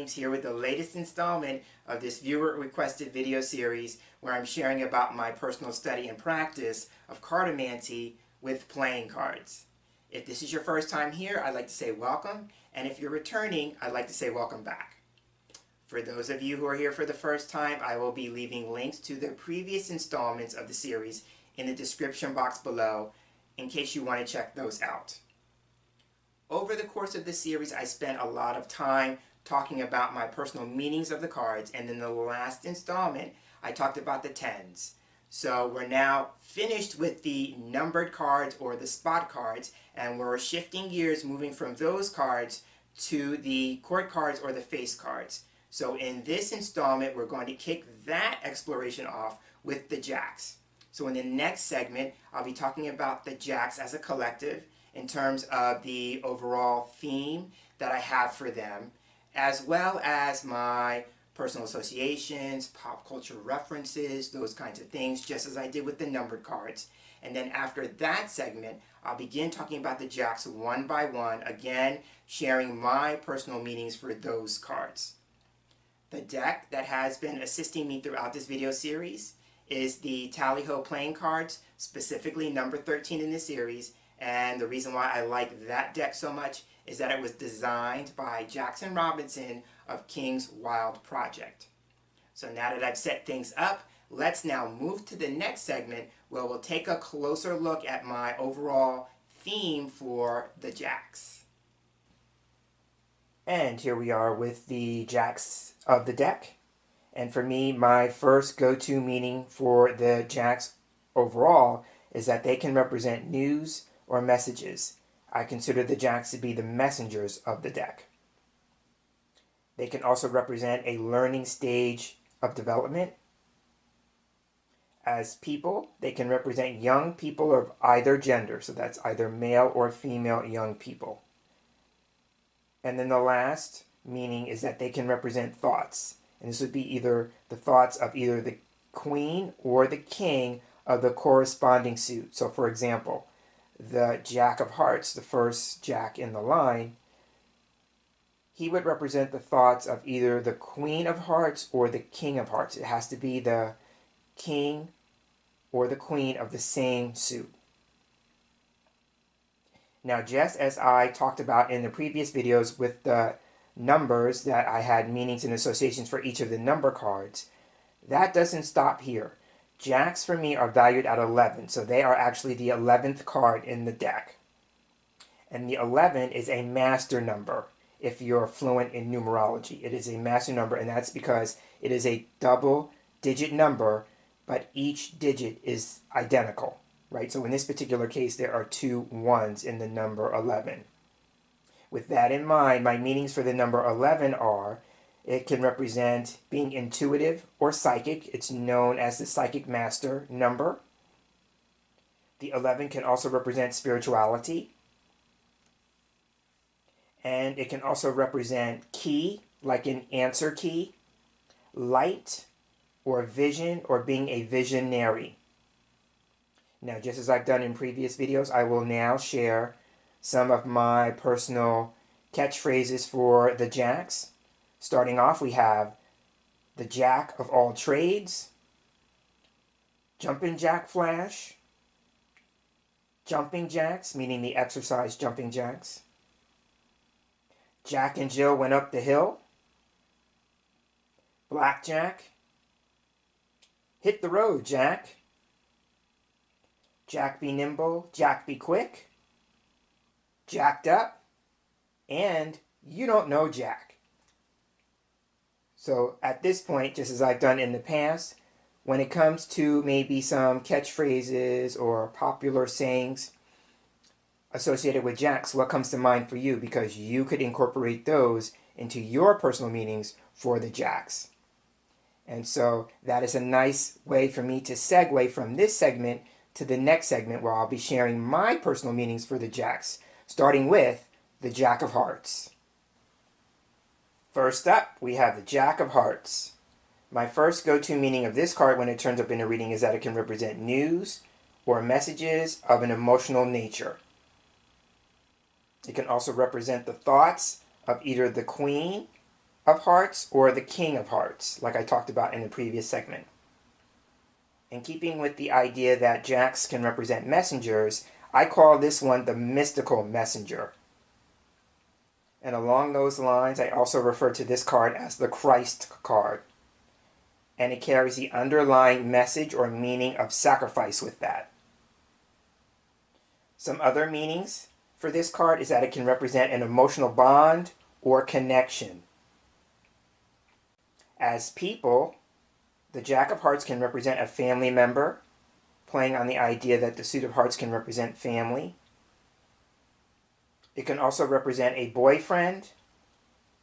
James here with the latest installment of this viewer-requested video series where I'm sharing about my personal study and practice of Cartomancy with playing cards. If this is your first time here, I'd like to say welcome, and if you're returning, I'd like to say welcome back. For those of you who are here for the first time, I will be leaving links to the previous installments of the series in the description box below in case you want to check those out. Over the course of this series, I spent a lot of time talking about my personal meanings of the cards, and in the last installment, I talked about the tens. So we're now finished with the numbered cards or the spot cards, and we're shifting gears, moving from those cards to the court cards or the face cards. So in this installment, we're going to kick that exploration off with the jacks. So in the next segment, I'll be talking about the jacks as a collective, in terms of the overall theme that I have for them, as well as my personal associations, pop culture references, those kinds of things, just as I did with the numbered cards. And then after that segment, I'll begin talking about the jacks one by one, again, sharing my personal meanings for those cards. The deck that has been assisting me throughout this video series is the Tally-Ho playing cards, specifically number 13 in this series. And the reason why I like that deck so much is that it was designed by Jackson Robinson of King's Wild Project. So now that I've set things up, let's now move to the next segment where we'll take a closer look at my overall theme for the jacks. And here we are with the jacks of the deck. And for me, my first go-to meaning for the jacks overall is that they can represent news or messages. I consider the jacks to be the messengers of the deck. They can also represent a learning stage of development. As people, they can represent young people of either gender, so that's either male or female young people. And then the last meaning is that they can represent thoughts. And this would be either the thoughts of either the queen or the king of the corresponding suit. So for example, the Jack of Hearts, the first Jack in the line, he would represent the thoughts of either the Queen of Hearts or the King of Hearts. It has to be the King or the Queen of the same suit. Now, just as I talked about in the previous videos with the numbers that I had meanings and associations for each of the number cards, that doesn't stop here. Jacks for me are valued at 11, so they are actually the 11th card in the deck. And the 11 is a master number if you're fluent in numerology. It is a master number, and that's because it is a double-digit number, but each digit is identical, right? So in this particular case, there are 2 ones in the number 11. With that in mind, my meanings for the number 11 are: it can represent being intuitive or psychic. It's known as the psychic master number. The 11 can also represent spirituality. And it can also represent key, like an answer key, light, or vision, or being a visionary. Now, just as I've done in previous videos, I will now share some of my personal catchphrases for the jacks. Starting off, we have the Jack of all trades, Jumpin' Jack Flash, Jumping Jacks, meaning the exercise jumping jacks, Jack and Jill went up the hill, Blackjack, hit the road, Jack, Jack be nimble, Jack be quick, jacked up, and you don't know Jack. So at this point, just as I've done in the past, when it comes to maybe some catchphrases or popular sayings associated with jacks, what comes to mind for you? Because you could incorporate those into your personal meanings for the jacks. And so that is a nice way for me to segue from this segment to the next segment where I'll be sharing my personal meanings for the jacks, starting with the Jack of Hearts. First up, we have the Jack of Hearts. My first go-to meaning of this card when it turns up in a reading is that it can represent news or messages of an emotional nature. It can also represent the thoughts of either the queen of hearts or the king of hearts, like I talked about in the previous segment. In keeping with the idea that jacks can represent messengers, I call this one the mystical messenger. And along those lines, I also refer to this card as the Christ card. And it carries the underlying message or meaning of sacrifice with that. Some other meanings for this card is that it can represent an emotional bond or connection. As people, the Jack of Hearts can represent a family member, playing on the idea that the suit of hearts can represent family. It can also represent a boyfriend,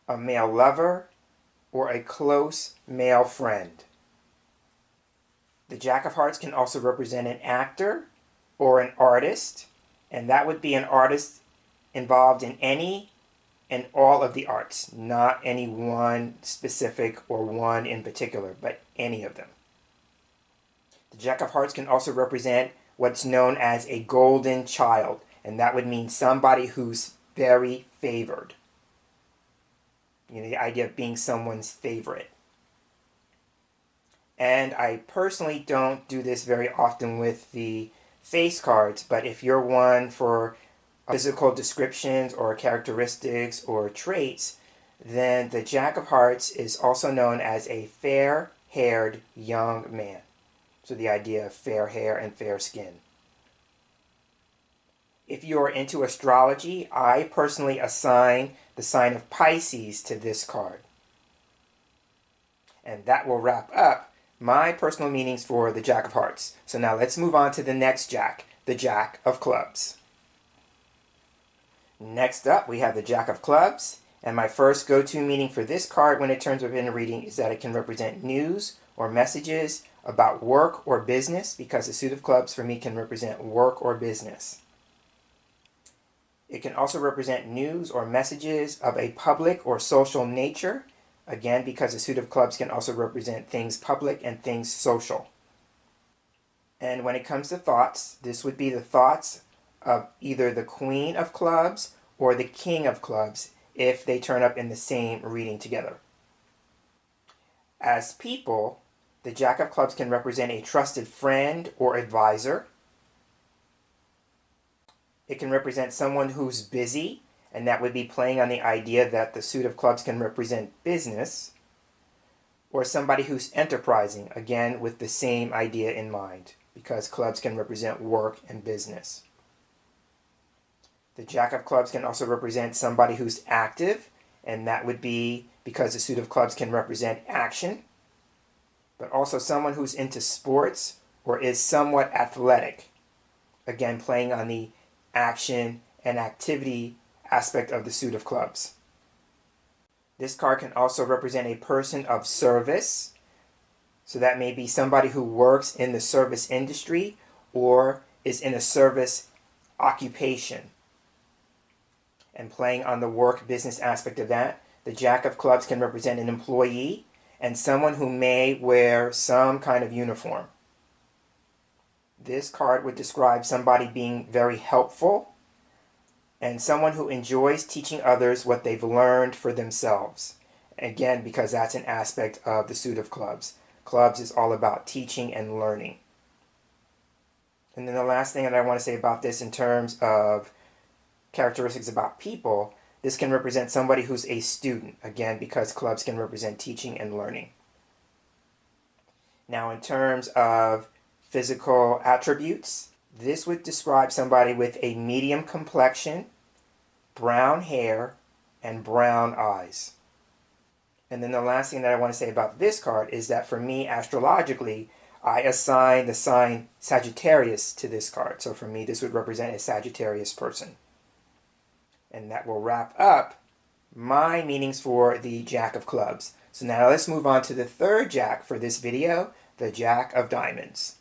a male lover, or a close male friend. The Jack of Hearts can also represent an actor or an artist, and that would be an artist involved in any and all of the arts, not any one specific or one in particular, but any of them. The Jack of Hearts can also represent what's known as a golden child, and that would mean somebody who's very favored. You know, the idea of being someone's favorite. And I personally don't do this very often with the face cards, but if you're one for physical descriptions or characteristics or traits, then the Jack of Hearts is also known as a fair-haired young man. So the idea of fair hair and fair skin. If you're into astrology, I personally assign the sign of Pisces to this card. And that will wrap up my personal meanings for the Jack of Hearts. So now let's move on to the next Jack, the Jack of Clubs. Next up, we have the Jack of Clubs, and my first go-to meaning for this card when it turns up in a reading is that it can represent news or messages about work or business, because the suit of clubs for me can represent work or business. It can also represent news or messages of a public or social nature, again because the suit of clubs can also represent things public and things social. And when it comes to thoughts, this would be the thoughts of either the Queen of Clubs or the King of Clubs if they turn up in the same reading together. As people, the Jack of Clubs can represent a trusted friend or advisor. It can represent someone who's busy, and that would be playing on the idea that the suit of clubs can represent business, or somebody who's enterprising, again with the same idea in mind, because clubs can represent work and business. The Jack of Clubs can also represent somebody who's active, and that would be because the suit of clubs can represent action, but also someone who's into sports or is somewhat athletic, again playing on the action and activity aspect of the suit of clubs. This card can also represent a person of service, so that may be somebody who works in the service industry or is in a service occupation. And playing on the work business aspect of that, the Jack of Clubs can represent an employee and someone who may wear some kind of uniform. This card would describe somebody being very helpful and someone who enjoys teaching others what they've learned for themselves. Again, because that's an aspect of the suit of clubs. Clubs is all about teaching and learning. And then the last thing that I want to say about this in terms of characteristics about people, this can represent somebody who's a student, again, because clubs can represent teaching and learning. Now, in terms of physical attributes, this would describe somebody with a medium complexion, brown hair, and brown eyes. And then the last thing that I want to say about this card is that for me, astrologically, I assign the sign Sagittarius to this card. So for me, this would represent a Sagittarius person. And that will wrap up my meanings for the Jack of Clubs. So now let's move on to the third Jack for this video, the Jack of Diamonds.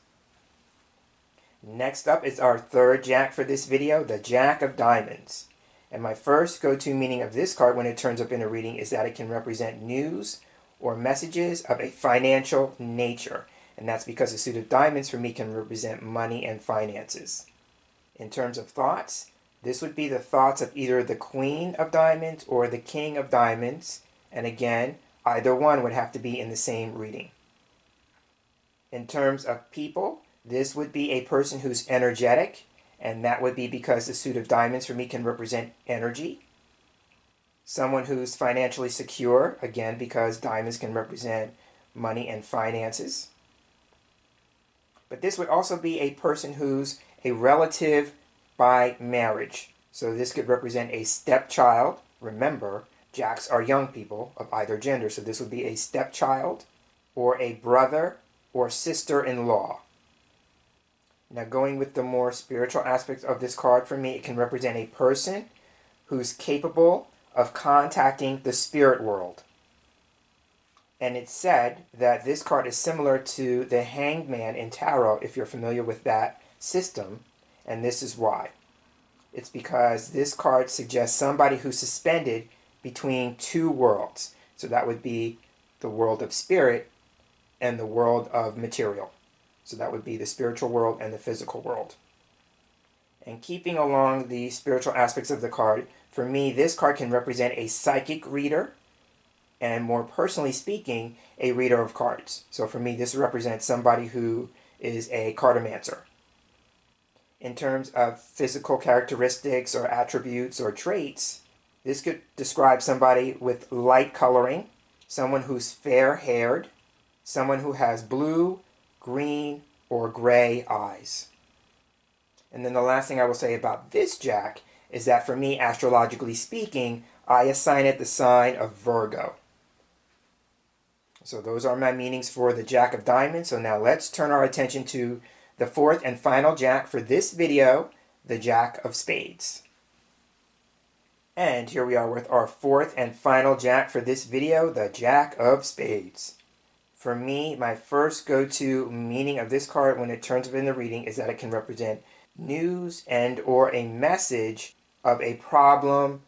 Next up is our third Jack for this video, the Jack of Diamonds. And my first go-to meaning of this card when it turns up in a reading is that it can represent news or messages of a financial nature. And that's because the suit of diamonds for me can represent money and finances. In terms of thoughts, this would be the thoughts of either the Queen of Diamonds or the King of Diamonds, And again, either one would have to be in the same reading. In terms of people, this would be a person who's energetic, and that would be because the suit of diamonds for me can represent energy. Someone who's financially secure, again, because diamonds can represent money and finances. But this would also be a person who's a relative by marriage. So this could represent a stepchild. Remember, jacks are young people of either gender, so this would be a stepchild or a brother or sister-in-law. Now going with the more spiritual aspects of this card, for me, it can represent a person who's capable of contacting the spirit world. And it's said that this card is similar to the Hanged Man in Tarot, if you're familiar with that system, and this is why. It's because this card suggests somebody who's suspended between two worlds. So that would be the world of spirit and the world of material. So that would be the spiritual world and the physical world. And keeping along the spiritual aspects of the card, for me, this card can represent a psychic reader, and more personally speaking, a reader of cards. So for me, this represents somebody who is a cartomancer. In terms of physical characteristics or attributes or traits, this could describe somebody with light coloring, someone who's fair-haired, someone who has blue, green, or gray eyes. And then the last thing I will say about this jack is that for me, astrologically speaking, I assign it the sign of Virgo. So those are my meanings for the Jack of Diamonds. So now let's turn our attention to the fourth and final jack for this video, the Jack of Spades. And here we are with our fourth and final jack for this video, the Jack of Spades. For me, my first go-to meaning of this card when it turns up in the reading is that it can represent news and or a message of a problem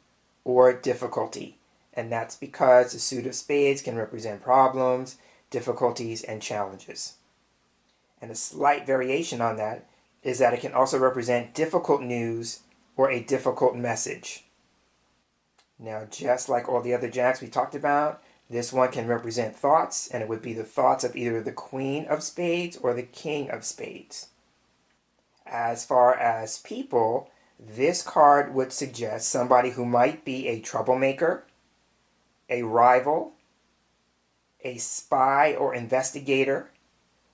or difficulty. And that's because the suit of spades can represent problems, difficulties, and challenges. And a slight variation on that is that it can also represent difficult news or a difficult message. Now, just like all the other jacks we talked about, this one can represent thoughts, and it would be the thoughts of either the Queen of Spades or the King of Spades. As far as people, this card would suggest somebody who might be a troublemaker, a rival, a spy or investigator,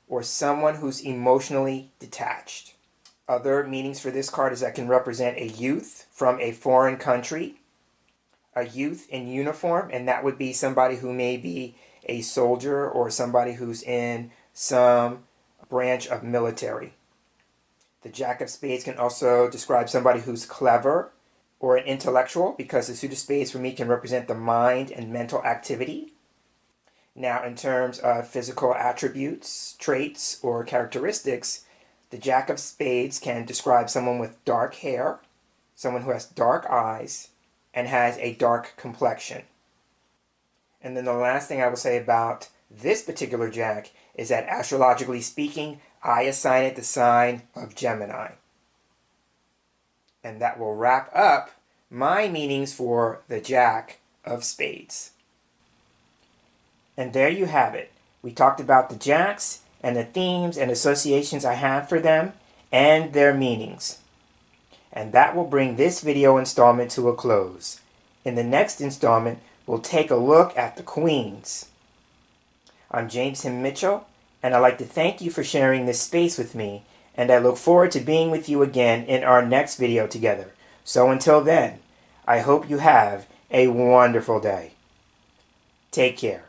or someone who's emotionally detached. Other meanings for this card is that it can represent a youth from a foreign country, a youth in uniform, and that would be somebody who may be a soldier or somebody who's in some branch of military. The Jack of Spades can also describe somebody who's clever or an intellectual, because the suit of spades for me can represent the mind and mental activity. Now, in terms of physical attributes, traits, or characteristics, the Jack of Spades can describe someone with dark hair, someone who has dark eyes, and has a dark complexion. And then the last thing I will say about this particular jack is that astrologically speaking, I assign it the sign of Gemini. And that will wrap up my meanings for the Jack of Spades. And there you have it. We talked about the jacks and the themes and associations I have for them and their meanings. And that will bring this video installment to a close. In the next installment, we'll take a look at the queens. I'm James Himm Mitchell, and I'd like to thank you for sharing this space with me, and I look forward to being with you again in our next video together. So until then, I hope you have a wonderful day. Take care.